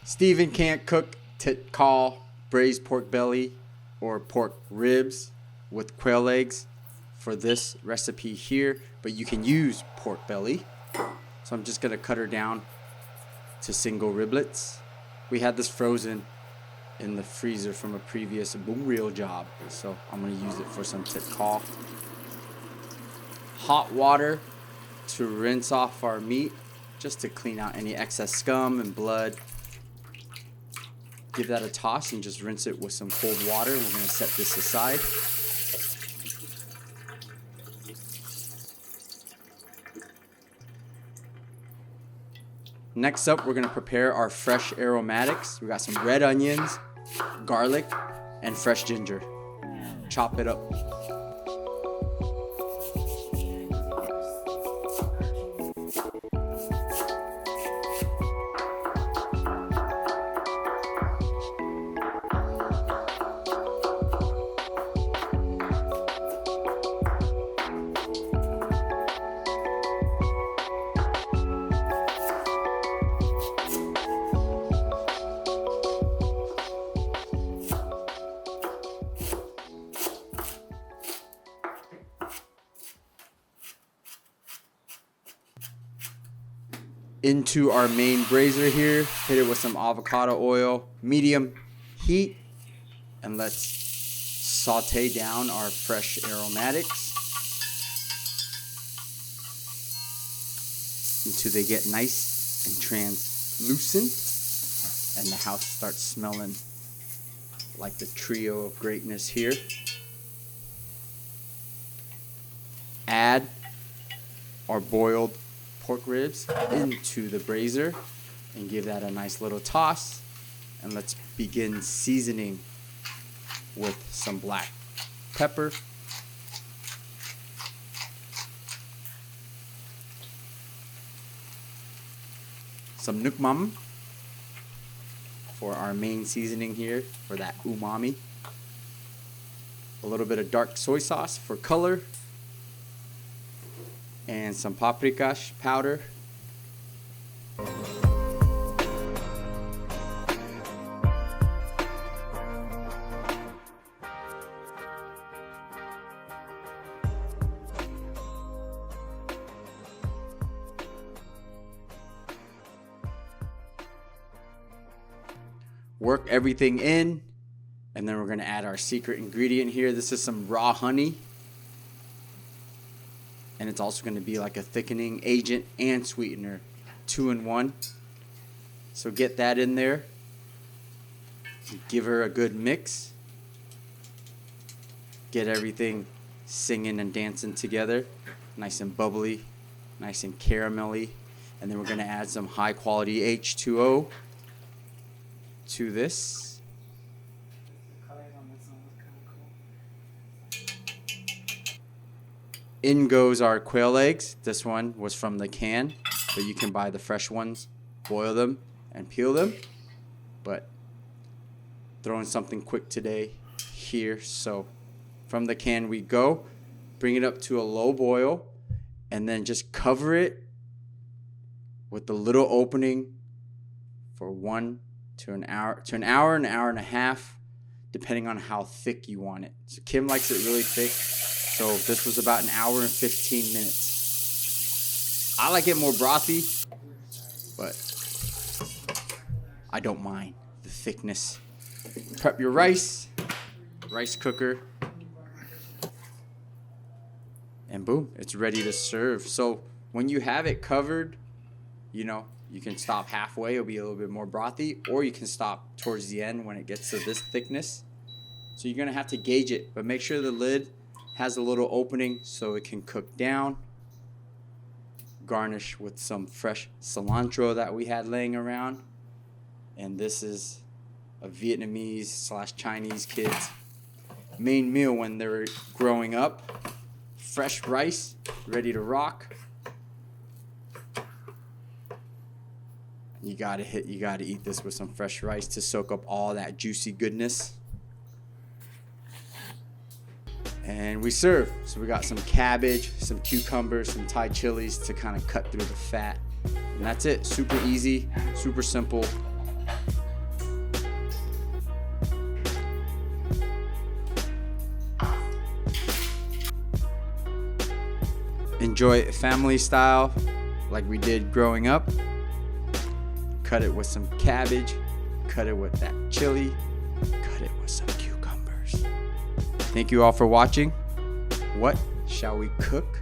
Steven can't cook tikal, braised pork belly, or pork ribs with quail eggs for this recipe here, but you can use pork belly. So I'm just gonna cut her down to single riblets. We had this frozen in the freezer from a previous boom reel job, so I'm gonna use it for some tikal. Hot water to rinse off our meat, just to clean out any excess scum and blood. Give that a toss and just rinse it with some cold water, and we're gonna set this aside. Next up, we're gonna prepare our fresh aromatics. We got some red onions, garlic, and fresh ginger. Chop it up. Into our main braiser here, hit it with some avocado oil, medium heat, and let's saute down our fresh aromatics until they get nice and translucent and the house starts smelling like the trio of greatness here. Add our boiled pork ribs into the braiser and give that a nice little toss, and let's begin seasoning with some black pepper, some umami for our main seasoning here for that umami, a little bit of dark soy sauce for color, and some paprika powder. Work everything in, and then we're going to add our secret ingredient here. This is some raw honey. And it's also going to be like a thickening agent and sweetener, 2-in-1. So get that in there. Give her a good mix. Get everything singing and dancing together. Nice and bubbly, nice and caramelly. And then we're going to add some high quality H2O to this. In goes our quail eggs. This one was from the can, but you can buy the fresh ones, boil them, and peel them. But throwing something quick today here. So from the can we go. Bring it up to a low boil, and then just cover it with the little opening for 1 to an hour, an hour and a half, depending on how thick you want it. So Kim likes it really thick. So this was about an hour and 15 minutes. I like it more brothy, but I don't mind the thickness. Prep your rice cooker, and boom, it's ready to serve. So when you have it covered, you can stop halfway, it'll be a little bit more brothy, or you can stop towards the end when it gets to this thickness. So you're gonna have to gauge it, but make sure the lid has a little opening so it can cook down. Garnish with some fresh cilantro that we had laying around. And this is a Vietnamese / Chinese kids' main meal when they're growing up. Fresh rice, ready to rock. You gotta eat this with some fresh rice to soak up all that juicy goodness. And we serve. So we got some cabbage, some cucumbers, some Thai chilies to kind of cut through the fat. And that's it. Super easy, super simple. enjoy it family style like we did growing up. Cut it with some cabbage, cut it with that chili, cut it with some cucumbers. Thank you all for watching. What shall we cook